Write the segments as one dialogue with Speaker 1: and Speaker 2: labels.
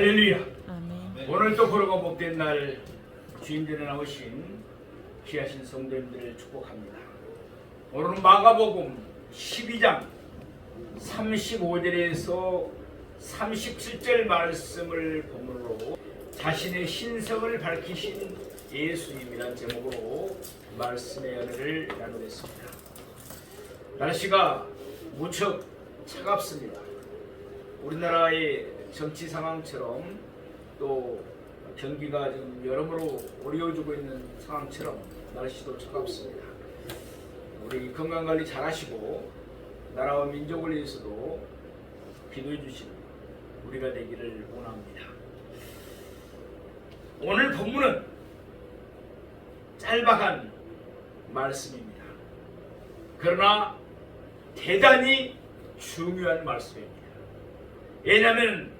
Speaker 1: 할렐루야.
Speaker 2: 아멘.
Speaker 1: 오늘도 보러가 복된 날 주인전에 나오신 귀하신 성도님들을 축복합니다. 오늘은 마가복음 12장 35절에서 37절 말씀을 본문으로 자신의 신성을 밝히신 예수님이란 제목으로 말씀의 연회를 나누겠습니다. 날씨가 무척 차갑습니다. 우리나라의 정치 상황처럼 또 경기가 지금 여러모로 어려워지고 있는 상황처럼 날씨도 차갑습니다. 우리 건강관리 잘 하시고 나라와 민족을 위해서도 기도해 주시는 우리가 되기를 원합니다. 오늘 본문은 짤막한 말씀입니다. 그러나 대단히 중요한 말씀입니다. 왜냐하면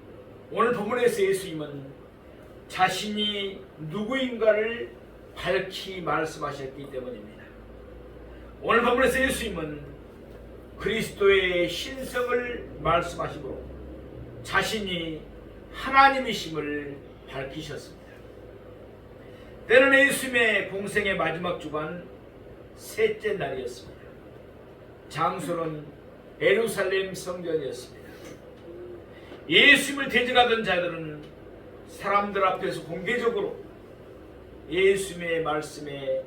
Speaker 1: 오늘 본문에서 예수님은 자신이 누구인가를 밝히 말씀하셨기 때문입니다. 오늘 본문에서 예수님은 그리스도의 신성을 말씀하시고 자신이 하나님이심을 밝히셨습니다. 때는 예수님의 공생의 마지막 주간 셋째 날이었습니다. 장소는 예루살렘 성전이었습니다. 예수님을 대적하던 자들은 사람들 앞에서 공개적으로 예수님의 말씀에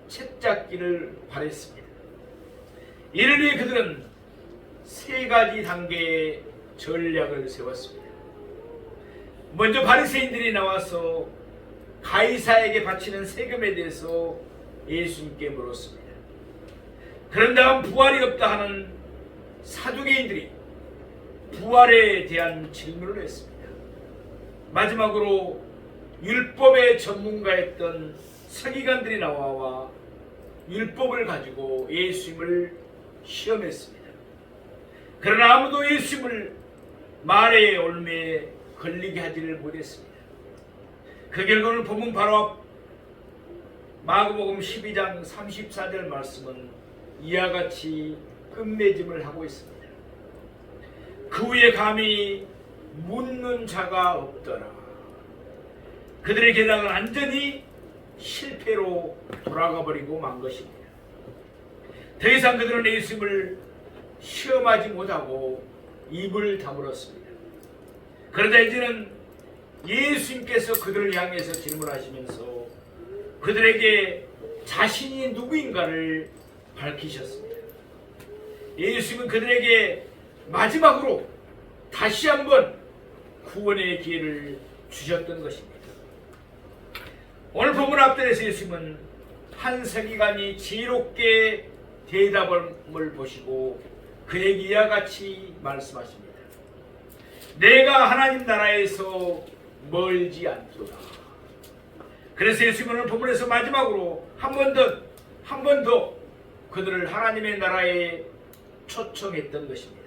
Speaker 1: 책잡기를 바랬습니다. 이를 위해 그들은 세 가지 단계의 전략을 세웠습니다. 먼저 바리새인들이 나와서 가이사에게 바치는 세금에 대해서 예수님께 물었습니다. 그런 다음 부활이 없다 하는 사두개인들이 부활에 대한 질문을 했습니다. 마지막으로 율법의 전문가였던 서기관들이 나와 율법을 가지고 예수님을 시험했습니다. 그러나 아무도 예수님을 말의 올매에 걸리게 하지를 못했습니다. 그 결과를 보면 바로 앞 마가복음 12장 34절 말씀은 이와 같이 끝맺음을 하고 있습니다. 그 후에 감히 묻는 자가 없더라. 그들의 계략은 완전히 실패로 돌아가 버리고 만 것입니다. 더 이상 그들은 예수님을 시험하지 못하고 입을 다물었습니다. 그러다 이제는 예수님께서 그들을 향해서 질문하시면서 그들에게 자신이 누구인가를 밝히셨습니다. 예수님은 그들에게 마지막으로 다시 한번 구원의 기회를 주셨던 것입니다. 오늘 본문 앞들에서 예수님은 한 서기관이 지혜롭게 대답을 보시고 그에게 이와 같이 말씀하십니다. 내가 하나님 나라에서 멀지 않도다. 그래서 예수님은 오늘 본문에서 마지막으로 한 번 더 그들을 하나님의 나라에 초청했던 것입니다.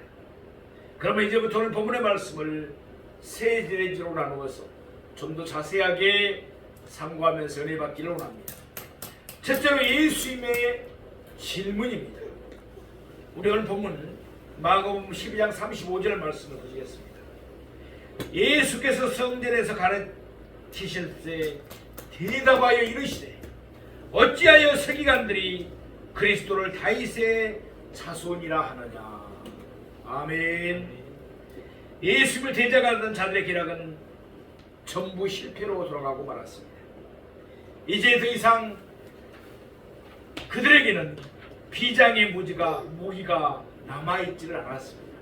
Speaker 1: 그러면 이제부터 오늘 본문의 말씀을 세 대지로 나누어서 좀 더 자세하게 상고하면서 은혜 받기를 원합니다. 첫째로 예수님의 질문입니다. 우리 오늘 본문 마가복음 12장 35절 말씀을 보시겠습니다. 예수께서 성전에서 가르치실 때 대답하여 이르시되 어찌하여 서기관들이 그리스도를 다윗의 자손이라 하느냐. 아멘. 예수님을 대적하던 자들의 계략은 전부 실패로 돌아가고 말았습니다. 이제 더 이상 그들에게는 비장의 무기가 남아있지를 않았습니다.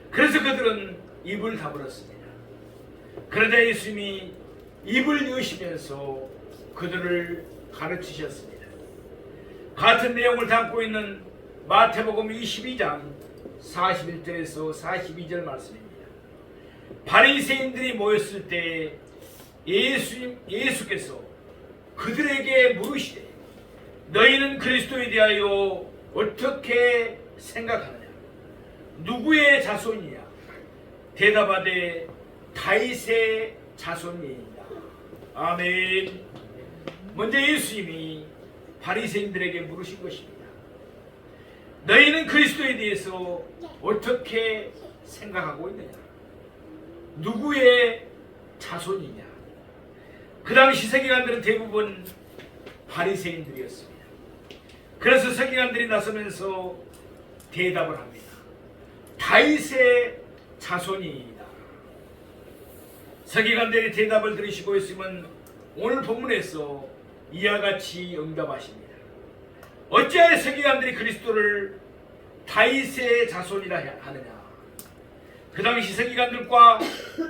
Speaker 1: 그래서 그들은 입을 다물었습니다. 그러자 예수님이 입을 여시면서 그들을 가르치셨습니다. 같은 내용을 담고 있는 마태복음 22장 41절에서 42절 말씀입니다. 바리새인들이 모였을 때 예수께서 그들에게 물으시되 너희는 그리스도에 대하여 어떻게 생각하느냐? 누구의 자손이냐? 대답하되 다윗의 자손이니이다. 아멘. 먼저 예수님이 바리새인들에게 물으신 것입니다. 너희는 그리스도에 대해서 어떻게 생각하고 있느냐? 누구의 자손이냐? 그 당시 서기관들은 대부분 바리새인들이었습니다. 그래서 서기관들이 나서면서 대답을 합니다. 다윗의 자손이다. 서기관들의 대답을 들으시고 있으면 오늘 본문에서 이와 같이 응답하십니다. 어찌하여 서기관들이 그리스도를 다윗의 자손이라 하느냐? 그 당시 서기관들과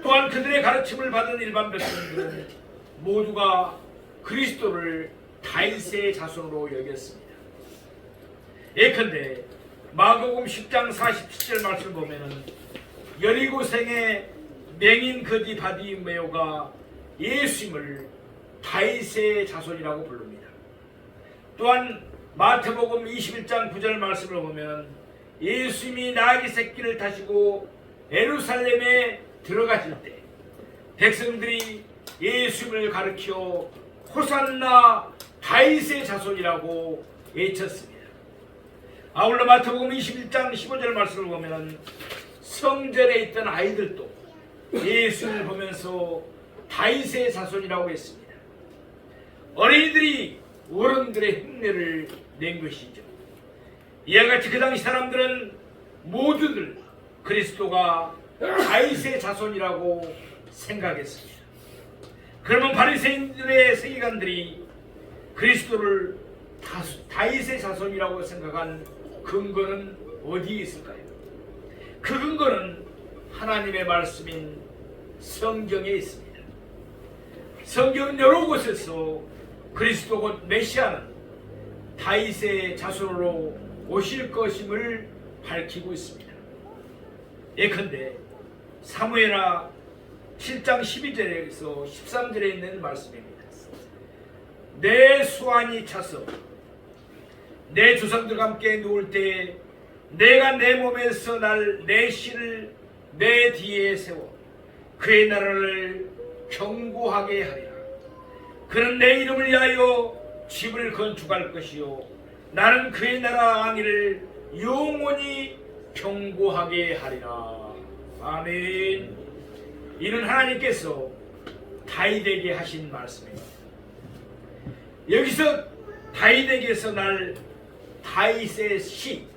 Speaker 1: 또한 그들의 가르침을 받은 일반 백성들은 모두가 그리스도를 다윗의 자손으로 여겼습니다. 예컨대 마가복음 10장 47절 말씀을 보면은 여리고생의 맹인 거지 바디메오가 예수님을 다윗의 자손이라고 부릅니다. 또한 마태복음 21장 9절 말씀을 보면 예수님이 나귀 새끼를 타시고 예루살렘에 들어가실 때 백성들이 예수님을 가리켜 호산나 다윗의 자손이라고 외쳤습니다. 아울러 마태복음 21장 15절 말씀을 보면 성전에 있던 아이들도 예수를 보면서 다윗의 자손이라고 했습니다. 어린이들이 어른들의 흉내를 낸 것이죠. 이와 같이 그 당시 사람들은 모두들 그리스도가 다윗의 자손이라고 생각했습니다. 그러면 바리새인들의 서기관들이 그리스도를 다윗의 자손이라고 생각한 근거는 어디에 있을까요? 그 근거는 하나님의 말씀인 성경에 있습니다. 성경은 여러 곳에서 그리스도 곧 메시아는 다윗의 자손으로 오실 것임을 밝히고 있습니다. 예컨대 사무엘하 7장 12절에서 13절에 있는 말씀입니다. 내 수완이 차서 내 조상들과 함께 누울 때 내가 내 몸에서 날 내 씨를 내 뒤에 세워 그의 나라를 견고하게 하리라. 그는 내 이름을 위하여 집을 건축할 것이요 나는 그의 나라 왕위를 영원히 견고하게 하리라. 아멘. 이는 하나님께서 다윗에게 하신 말씀입니다. 여기서 다윗에게서 날 다윗의 씨,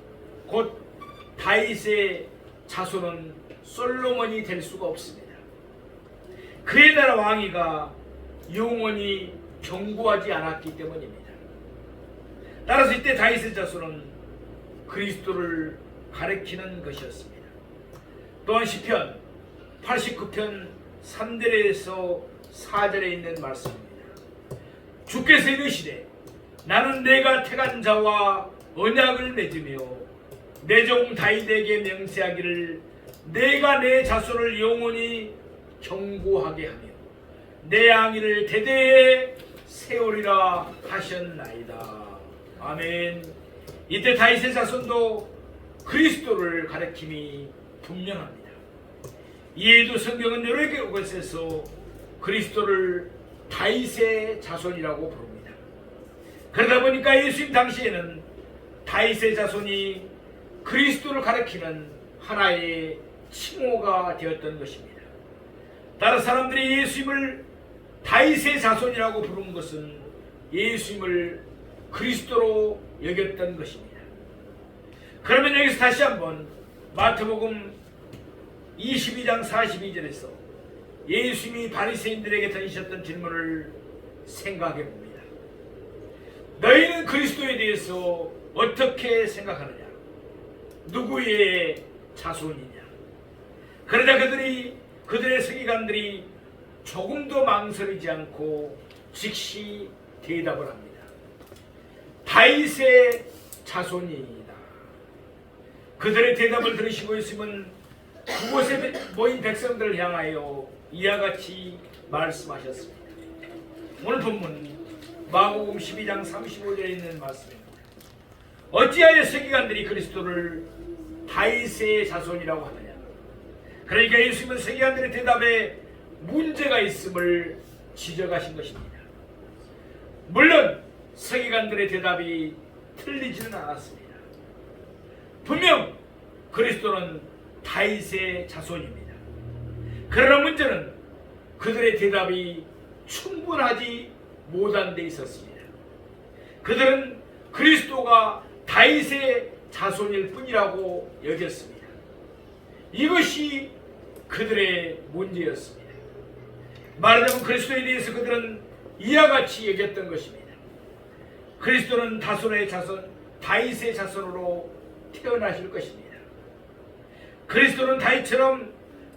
Speaker 1: 곧 다윗의 자손은 솔로몬이 될 수가 없습니다. 그의 나라 왕위가 영원히 견고하지 않았기 때문입니다. 따라서 이때 다윗의 자손은 그리스도를 가리키는 것이었습니다. 또한 시편 89편 3절에서 4절에 있는 말씀입니다. 주께서 이르시되 나는 내가 택한 자와 언약을 맺으며 내 종 다윗에게 명세하기를 내가 내 자손을 영원히 견고하게 하며 내 왕위를 대대에 세우리라 하셨나이다. 아멘. 이때 다윗의 자손도 그리스도를 가리킴이 분명합니다. 이에도 성경은 여러 곳에서 그리스도를 다윗의 자손이라고 부릅니다. 그러다 보니까 예수님 당시에는 다윗의 자손이 그리스도를 가리키는 하나의 칭호가 되었던 것입니다. 다른 사람들이 예수님을 다윗의 자손이라고 부른 것은 예수님을 그리스도로 여겼던 것입니다. 그러면 여기서 다시 한번 마태복음 22장 42절에서 예수님이 바리새인들에게 던지셨던 질문을 생각해 봅니다. 너희는 그리스도에 대해서 어떻게 생각하느냐? 누구의 자손이냐? 그러자 그들의 서기관들이 조금도 망설이지 않고 즉시 대답을 합니다. 다윗의 자손이다. 그들의 대답을 들으시고 있으면 그곳에 모인 백성들을 향하여 이와 같이 말씀하셨습니다. 오늘 본문 마가복음 12장 35절에 있는 말씀입니다. 어찌하여 서기관들이 그리스도를 다윗의 자손이라고 하느냐? 그러니까 예수님은 서기관들의 대답에 문제가 있음을 지적하신 것입니다. 물론 서기관들의 대답이 틀리지는 않았습니다. 분명 그리스도는 다윗의 자손입니다. 그러나 문제는 그들의 대답이 충분하지 못한 데 있었습니다. 그들은 그리스도가 다윗의 자손일 뿐이라고 여겼습니다. 이것이 그들의 문제였습니다. 말하자면 그리스도에 대해서 그들은 이와 같이 여겼던 것입니다. 그리스도는 다윗의 자손으로 태어나실 것입니다. 그리스도는 다윗처럼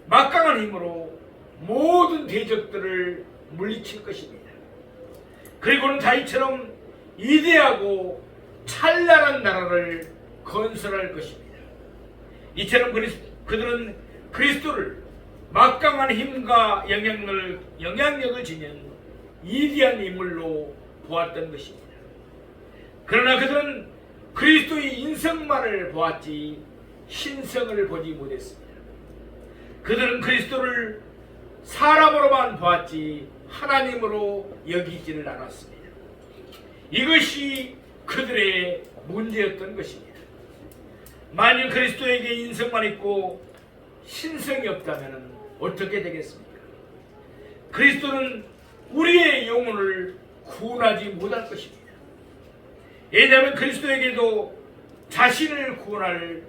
Speaker 1: 막강한 힘으로 모든 대적들을 물리칠 것입니다. 그리고는 다윗처럼 위대하고 찬란한 나라를 건설할 것입니다. 이처럼 그들은 그리스도를 막강한 힘과 영향력을 지닌 위대한 인물로 보았던 것입니다. 그러나 그들은 그리스도의 인성만을 보았지 신성을 보지 못했습니다. 그들은 그리스도를 사람으로만 보았지 하나님으로 여기지를 않았습니다. 이것이 그들의 문제였던 것입니다. 만일 그리스도에게 인성만 있고 신성이 없다면 어떻게 되겠습니까? 그리스도는 우리의 영혼을 구원하지 못할 것입니다. 왜냐하면 그리스도에게도 자신을 구원할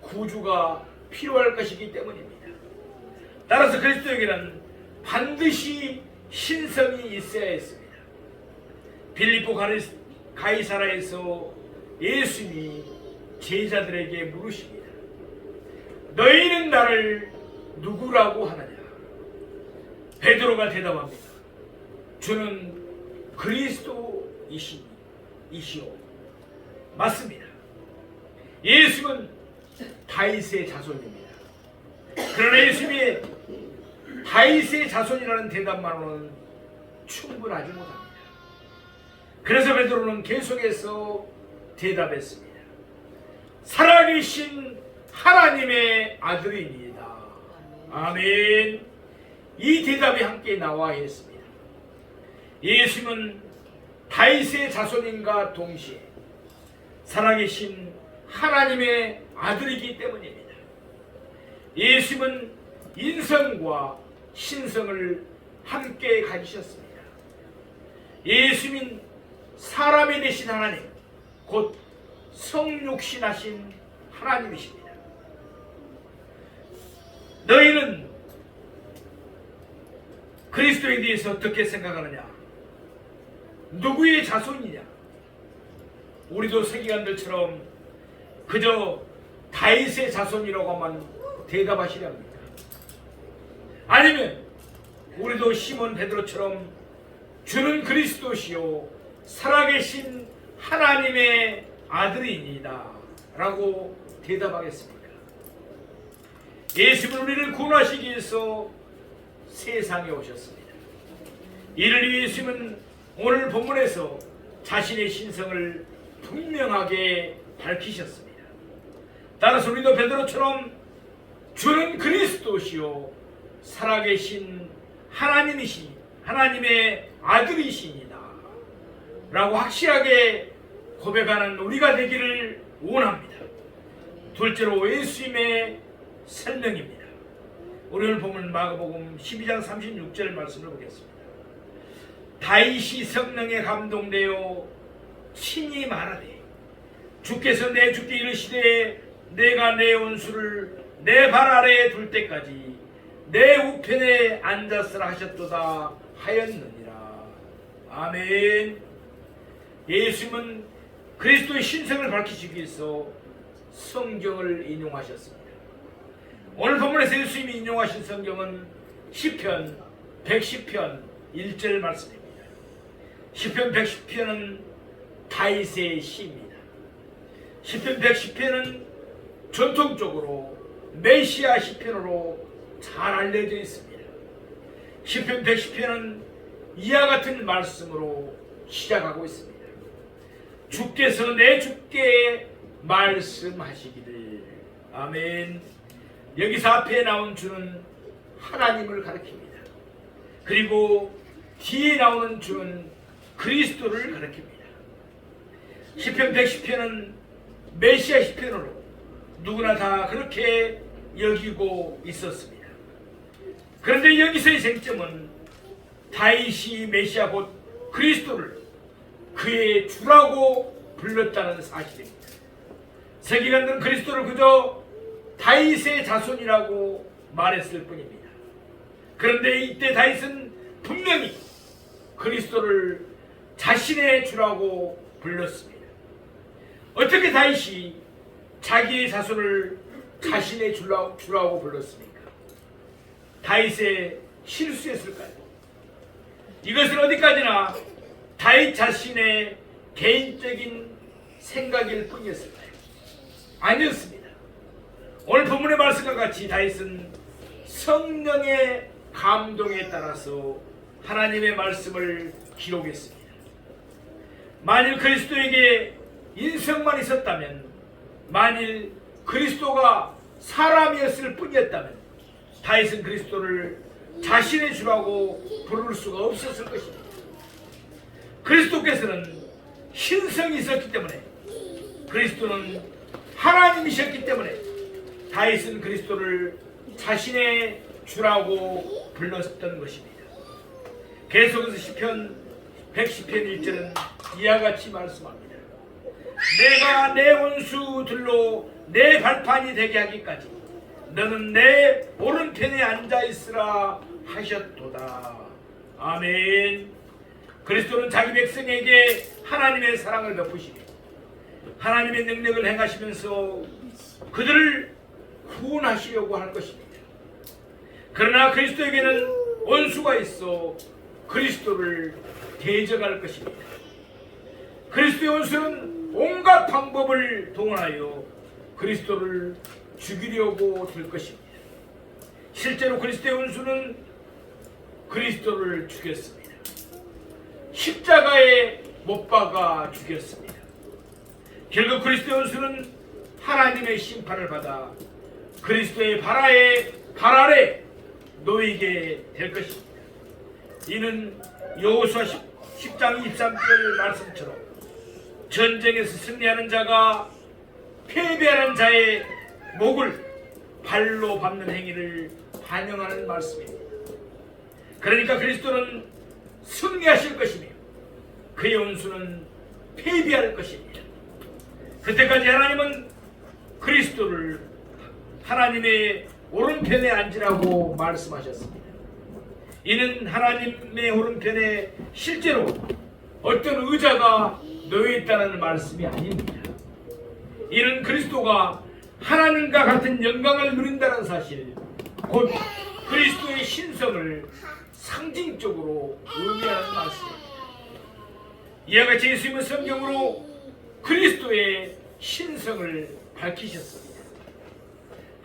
Speaker 1: 구주가 필요할 것이기 때문입니다. 따라서 그리스도에게는 반드시 신성이 있어야 했습니다. 빌립보 가이사라에서 예수님이 제자들에게 물으십니다. 너희는 나를 누구라고 하느냐? 베드로가 대답합니다. 주는 그리스도이시오. 맞습니다. 예수는 다윗의 자손입니다. 그러나 예수님이 다윗의 자손이라는 대답만으로는 충분하지 못합니다. 그래서 베드로는 계속해서 대답했습니다. 살아계신 하나님의 아들이니이다. 아멘. 이 대답이 함께 나와야 했습니다. 예수님은 다윗의 자손인과 동시에 살아계신 하나님의 아들이기 때문입니다. 예수님은 인성과 신성을 함께 가지셨습니다. 예수님은 사람이 되신 하나님, 곧 성육신하신 하나님이십니다. 너희는 그리스도에 대해서 어떻게 생각하느냐? 누구의 자손이냐? 우리도 세기관들처럼 그저 다윗의 자손이라고만 대답하시려 합니다. 아니면 우리도 시몬 베드로처럼 주는 그리스도시요 살아계신 하나님의 아들이니이다 라고 대답하겠습니까? 예수는 우리를 구원하시기 위해서 세상에 오셨습니다. 이를 위해 예수는 오늘 본문에서 자신의 신성을 분명하게 밝히셨습니다. 따라서 우리도 베드로처럼 주는 그리스도시요 살아계신 하나님의 아들이시니다 라고 확실하게 고백하는 우리가 되기를 원합니다. 둘째로 예수님의 설명입니다. 오늘 보면 마가복음 12장 36절 말씀을 보겠습니다. 다윗이 성령에 감동되어 친히 말하되 주께서 내 주께 이르시되 내가 내 원수를 내 발 아래에 둘 때까지 내 우편에 앉았으라 하셨도다 하였느니라. 아멘. 예수님은 그리스도의 신성을 밝히시기 위해서 성경을 인용하셨습니다. 오늘 본문에서 예수님이 인용하신 성경은 시편 110편 1절 말씀입니다. 시편 110편은 다윗의 시입니다. 시편 110편은 전통적으로 메시아 시편으로 잘 알려져 있습니다. 시편 110편은 이와 같은 말씀으로 시작하고 있습니다. 주께서 내 주께 말씀하시기를. 아멘. 여기서 앞에 나온 주는 하나님을 가리킵니다. 그리고 뒤에 나오는 주는 그리스도를 가리킵니다. 시편 110편은 메시아 시편으로 누구나 다 그렇게 여기고 있었습니다. 그런데 여기서의 쟁점은 다윗이 메시아 곧 그리스도를 그의 주라고 불렀다는 사실입니다. 서기관들은 그리스도를 그저 다윗의 자손이라고 말했을 뿐입니다. 그런데 이때 다윗은 분명히 그리스도를 자신의 주라고 불렀습니다. 어떻게 다윗이 자기의 자손을 자신의 주라고 불렀습니까? 다윗의 실수였을까요? 이것은 어디까지나 다윗 자신의 개인적인 생각일 뿐이었을까요? 아니었습니다. 오늘 본문의 말씀과 같이 다윗은 성령의 감동에 따라서 하나님의 말씀을 기록했습니다. 만일 그리스도에게 인성만 있었다면, 만일 그리스도가 사람이었을 뿐이었다면 다윗은 그리스도를 자신의 주라고 부를 수가 없었을 것입니다. 그리스도께서는 신성이 있었기 때문에, 그리스도는 하나님이셨기 때문에 다윗은 그리스도를 자신의 주라고 불렀던 것입니다. 계속해서 시편 110편 1절은 이와 같이 말씀합니다. 내가 내 원수들로 내 발판이 되게 하기까지 너는 내 오른편에 앉아있으라 하셨도다. 아멘. 그리스도는 자기 백성에게 하나님의 사랑을 베푸시며 하나님의 능력을 행하시면서 그들을 구원하시려고 할 것입니다. 그러나 그리스도에게는 원수가 있어 그리스도를 대적할 것입니다. 그리스도의 원수는 온갖 방법을 동원하여 그리스도를 죽이려고 들 것입니다. 실제로 그리스도의 원수는 그리스도를 죽였습니다. 십자가에 못 박아 죽였습니다. 결국 그리스도의 원수는 하나님의 심판을 받아 그리스도의 발 아래 놓이게 될 것입니다. 이는 여호수아 10장 23절 말씀처럼 전쟁에서 승리하는 자가 패배하는 자의 목을 발로 밟는 행위를 반영하는 말씀입니다. 그러니까 그리스도는 승리하실 것이며 그의 원수는 패배할 것입니다. 그때까지 하나님은 그리스도를 하나님의 오른편에 앉으라고 말씀하셨습니다. 이는 하나님의 오른편에 실제로 어떤 의자가 놓여있다는 말씀이 아닙니다. 이는 그리스도가 하나님과 같은 영광을 누린다는 사실, 곧 그리스도의 신성을 상징적으로 의미하는 말씀입니다. 이와 같이 예수님은 성경으로 그리스도의 신성을 밝히셨습니다.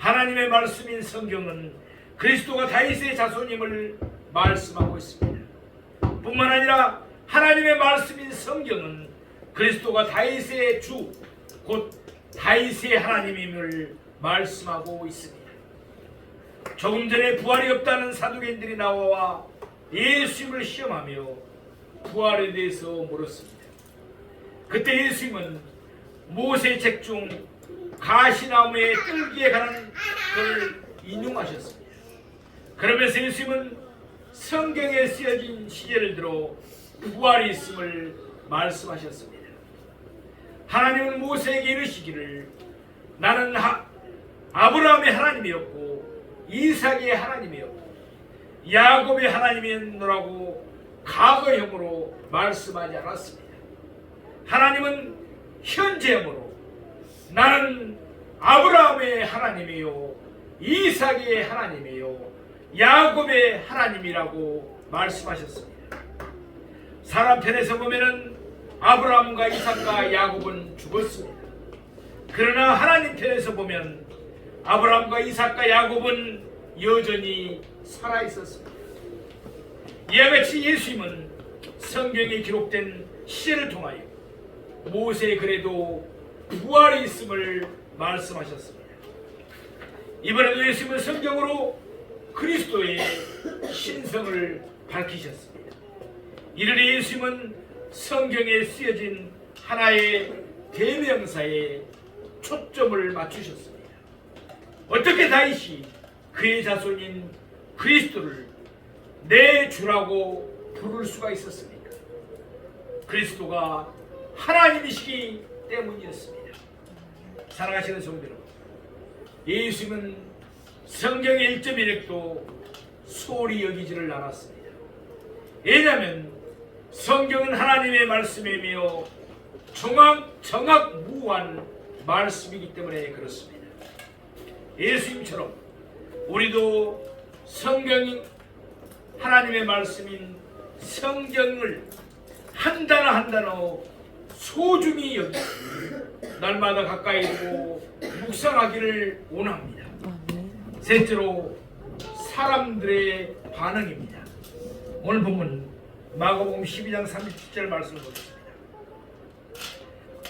Speaker 1: 하나님의 말씀인 성경은 그리스도가 다윗의 자손임을 말씀하고 있습니다. 뿐만 아니라 하나님의 말씀인 성경은 그리스도가 다윗의 주, 곧 다윗의 하나님임을 말씀하고 있습니다. 조금 전에 부활이 없다는 사두개인들이 나와 예수님을 시험하며 부활에 대해서 물었습니다. 그때 예수님은 모세 책 중 가시나무의 뜰기에 관한 것을 인용하셨습니다. 그러면서 예수님은 성경에 쓰여진 시제를 들어 부활이 있음을 말씀하셨습니다. 하나님은 모세에게 이르시기를 나는 아브라함의 하나님이었고 이삭의 하나님이었고 야곱의 하나님이었노라고 과거형으로 말씀하지 않았습니다. 하나님은 현재형으로 나는 아브라함의 하나님이요 이삭의 하나님이요 야곱의 하나님이라고 말씀하셨습니다. 사람 편에서 보면은 아브라함과 이삭과 야곱은 죽었습니다. 그러나 하나님 편에서 보면 아브라함과 이삭과 야곱은 여전히 살아있었습니다. 이와 같이 예수님은 성경에 기록된 시제를 통하여 모세의 글에도 부활이 있음을 말씀하셨습니다. 이번에도 예수님은 성경으로 그리스도의 신성을 밝히셨습니다. 이르리 예수님은 성경에 쓰여진 하나의 대명사에 초점을 맞추셨습니다. 어떻게 다윗이 그의 자손인 그리스도를 내 주라고 부를 수가 있었습니까? 그리스도가 하나님이시기 때문이었습니다. 사랑하시는 성도 여러분, 예수님은 성경의 1.1획도 소홀히 여기지를 않았습니다. 왜냐하면 성경은 하나님의 말씀이며 정확무한 말씀이기 때문에 그렇습니다. 예수님처럼 우리도 성경이 하나님의 말씀인 성경을 한 단어 한 단어 소중히 여기고 날마다 가까이 두고 묵상하기를 원합니다. 셋째로 사람들의 반응입니다. 오늘 본문 마가복음 12장 37절 말씀을 보겠습니다.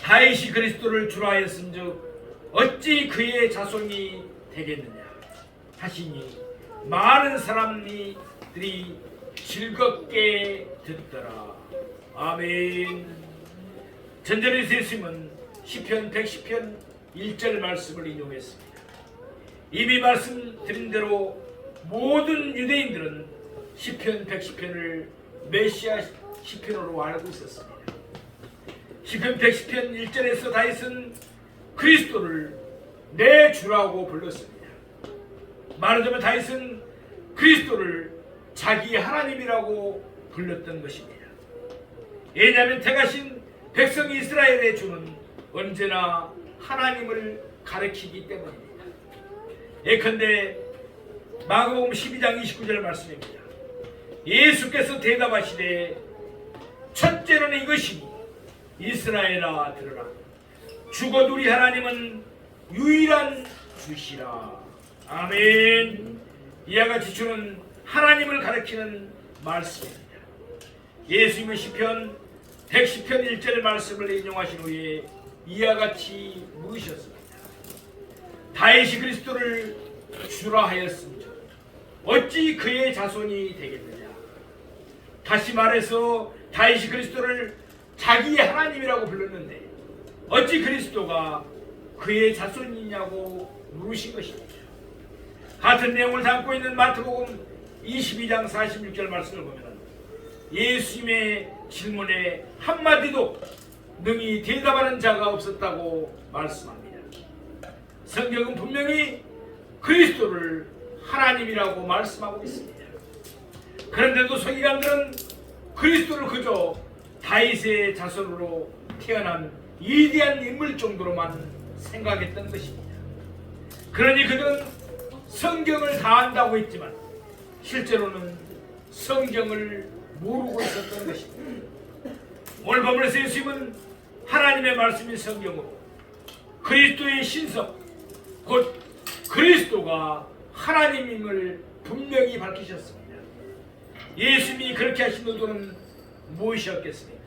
Speaker 1: 다윗이 그리스도를 주라 하였은즉 어찌 그의 자손이 되겠느냐 하시니 많은 사람들이 즐겁게 듣더라. 아멘. 전절에서 예수님은 시편 110편 1절 말씀을 인용했습니다. 이미 말씀드린 대로 모든 유대인들은 시편 110편을 메시아 시편으로 알고 있었습니다. 시편 110편 1절에서 다윗은 그리스도를 내 주라고 불렀습니다. 말하자면 다윗은 그리스도를 자기 하나님이라고 불렀던 것입니다. 왜냐하면 택하신 백성 이스라엘의 주는 언제나 하나님을 가리키기 때문입니다. 예컨대 마가복음 12장 29절 말씀입니다. 예수께서 대답하시되 첫째는 이것이니 이스라엘아 들으라. 주곧 우리 하나님은 유일한 주시라. 아멘. 이와 같이 주는 하나님을 가리키는 말씀입니다. 예수님의 시편 110편 1절 말씀을 인용하신 후에 이와 같이 물으셨습니다. 다윗이 그리스도를 주라 하였음즉 어찌 그의 자손이 되겠느냐. 다시 말해서 다윗이 그리스도를 자기의 하나님이라고 불렀는데 어찌 그리스도가 그의 자손이냐고 물으신 것입니다. 같은 내용을 담고 있는 마태복음 22장 46절 말씀을 보면 예수님의 질문에 한마디도 능히 대답하는 자가 없었다고 말씀합니다. 성경은 분명히 그리스도를 하나님이라고 말씀하고 있습니다. 그런데도 서기관들은 그리스도를 그저 다윗의 자손으로 태어난 위대한 인물 정도로만 생각했던 것입니다. 그러니 그들은 성경을 다 안다고 했지만 실제로는 성경을 모르고 있었던 것입니다. 오늘 본문에서 예수님은 하나님의 말씀인 성경으로 그리스도의 신성 곧 그리스도가 하나님임을 분명히 밝히셨습니다. 예수님이 그렇게 하신 의도는 무엇이었겠습니까?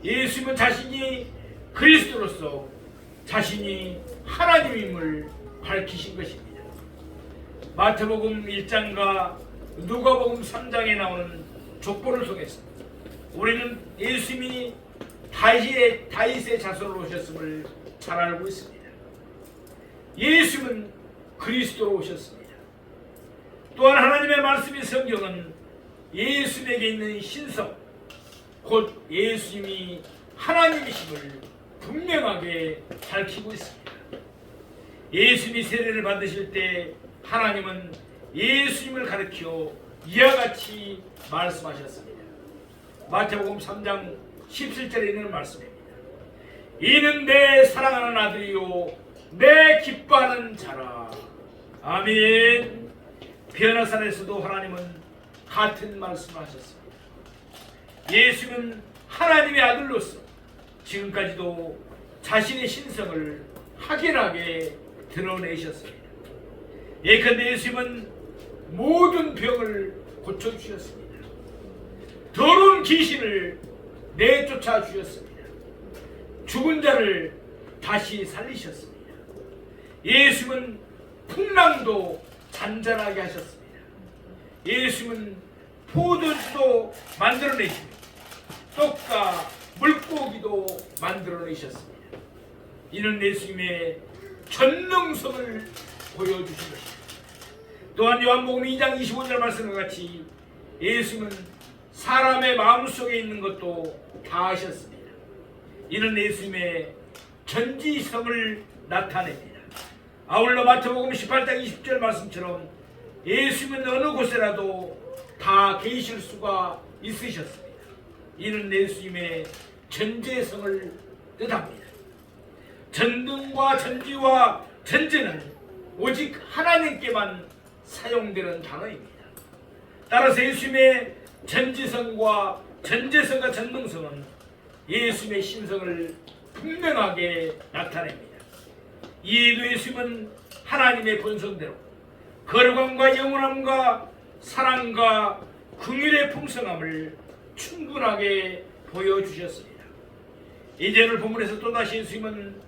Speaker 1: 예수님은 자신이 그리스도로서 자신이 하나님임을 밝히신 것입니다. 마태복음 1장과 누가복음 3장에 나오는 족보를 통해서 우리는 예수님이 다윗의 자손으로 오셨음을 잘 알고 있습니다. 예수님은 그리스도로 오셨습니다. 또한 하나님의 말씀인 성경은 예수님에게 있는 신성 곧 예수님이 하나님이심을 분명하게 밝히고 있습니다. 예수님이 세례를 받으실 때 하나님은 예수님을 가리켜 이와 같이 말씀하셨습니다. 마태복음 3장 17절에 있는 말씀입니다. 이는 내 사랑하는 아들이요 내 기뻐하는 자라. 아멘. 변화산에서도 하나님은 같은 말씀을 하셨습니다. 예수는 하나님의 아들로서 지금까지도 자신의 신성을 확연하게 드러내셨습니다. 예컨대 예수님은 모든 병을 고쳐주셨습니다. 더러운 귀신을 내쫓아 주셨습니다. 죽은 자를 다시 살리셨습니다. 예수님은 풍랑도 잔잔하게 하셨습니다. 예수님은 포도주도 만들어내시고 떡과 물고기도 만들어내셨습니다. 이는 예수님의 전능성을 보여주신 것입니다. 또한 요한복음 2장 25절 말씀과 같이 예수님은 사람의 마음속에 있는 것도 다 아셨습니다. 이는 예수님의 전지성을 나타냅니다. 아울러 마태복음 18장 20절 말씀처럼 예수님은 어느 곳에라도 다 계실 수가 있으셨습니다. 이는 예수님의 전재성을 뜻합니다. 전능과 전지와 전제는 오직 하나님께만 사용되는 단어입니다. 따라서 예수님의 전지성과 전재성과 전능성은 예수님의 신성을 분명하게 나타냅니다. 이에도 예수님은 하나님의 본성대로 거룩함과 영원함과 사랑과 긍휼의 풍성함을 충분하게 보여주셨습니다. 이제 오늘 본문에서 또다시 예수님은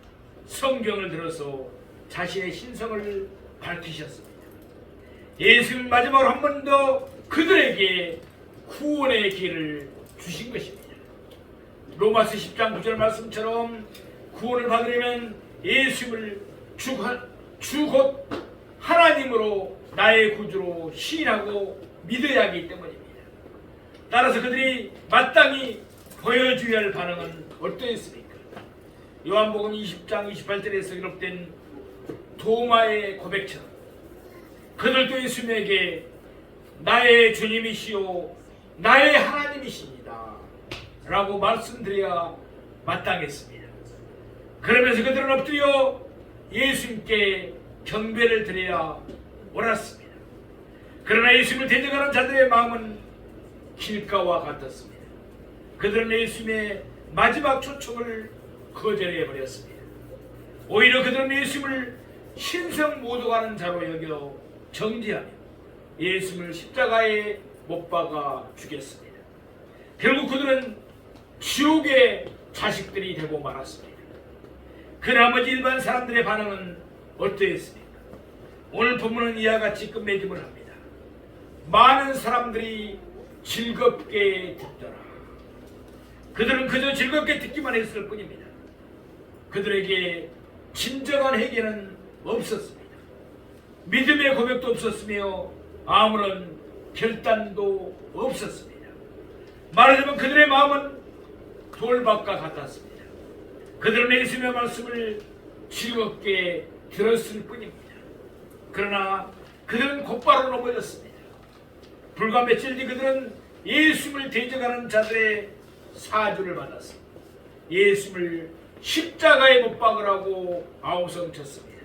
Speaker 1: 성경을 들어서 자신의 신성을 밝히셨습니다. 예수님은 마지막으로 한 번 더 그들에게 구원의 기회를 주신 것입니다. 로마서 10장 9절 말씀처럼 구원을 받으려면 예수님을 주 곧 하나님으로 나의 구주로 시인하고 믿어야 하기 때문입니다. 따라서 그들이 마땅히 보여줘야 할 반응은 어떠했습니까? 요한복음 20장 28절에서 기록된 도마의 고백처럼 그들도 예수님에게 나의 주님이시오 나의 하나님이십니다 라고 말씀드려야 마땅했습니다. 그러면서 그들은 엎드려 예수님께 경배를 드려야 옳았습니다. 그러나 예수님을 대적하는 자들의 마음은 길가와 같았습니다. 그들은 예수님의 마지막 초청을 거절해 버렸습니다. 오히려 그들은 예수님을 신성 모독하는 자로 여겨 정죄하며 예수님을 십자가에 못 박아 죽였습니다. 결국 그들은 지옥의 자식들이 되고 말았습니다. 그 나머지 일반 사람들의 반응은 어떠했습니까? 오늘 본문은 이와 같이 끝맺음을 합니다. 많은 사람들이 즐겁게 듣더라. 그들은 그저 즐겁게 듣기만 했을 뿐입니다. 그들에게 진정한 회개는 없었습니다. 믿음의 고백도 없었으며 아무런 결단도 없었습니다. 말하자면 그들의 마음은 돌밭과 같았습니다. 그들은 예수님의 말씀을 즐겁게 들었을 뿐입니다. 그러나 그들은 곧바로 넘어졌습니다. 불과 며칠 뒤 그들은 예수님을 대적하는 자들의 사주를 받았습니다. 예수님을 십자가에 못 박으라고 아우성쳤습니다.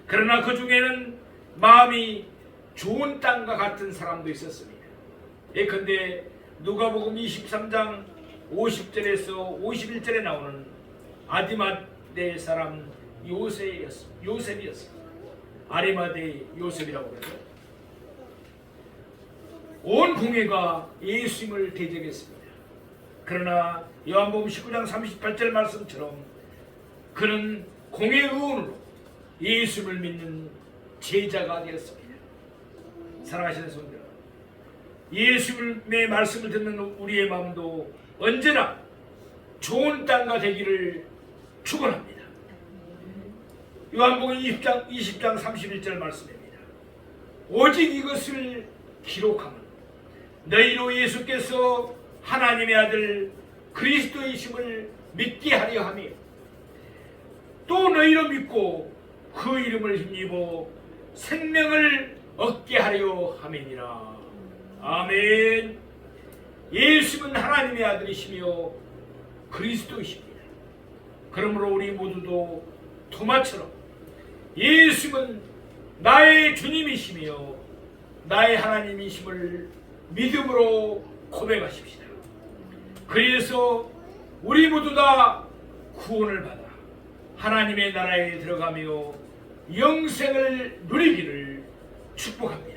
Speaker 1: 그러나 그 중에는 마음이 좋은 땅과 같은 사람도 있었습니다. 예컨대 누가복음 23장 50절에서 51절에 나오는 아디마대 사람 요셉이었습니다. 아리마대 요셉이라고 그러죠. 온 공회가 예수님을 대적했습니다. 그러나 요한복음 19장 38절 말씀처럼 그는 공회 의원으로 예수님을 믿는 제자가 되었습니다. 사랑하시는 성도, 예수님의 말씀을 듣는 우리의 마음도 언제나 좋은 땅과 되기를 축원합니다. 요한복음 20장 31절 말씀입니다. 오직 이것을 기록하면 너희로 예수께서 하나님의 아들 그리스도이심을 믿게 하려 하며 또 너희로 믿고 그 이름을 힘입어 생명을 얻게 하려 함이니라. 아멘. 예수는 하나님의 아들이시며 그리스도이십니다. 그러므로 우리 모두도 토마처럼 예수는 나의 주님이시며 나의 하나님이심을 믿음으로 고백하십시다. 그래서 우리 모두 다 구원을 받아 하나님의 나라에 들어가며 영생을 누리기를 축복합니다.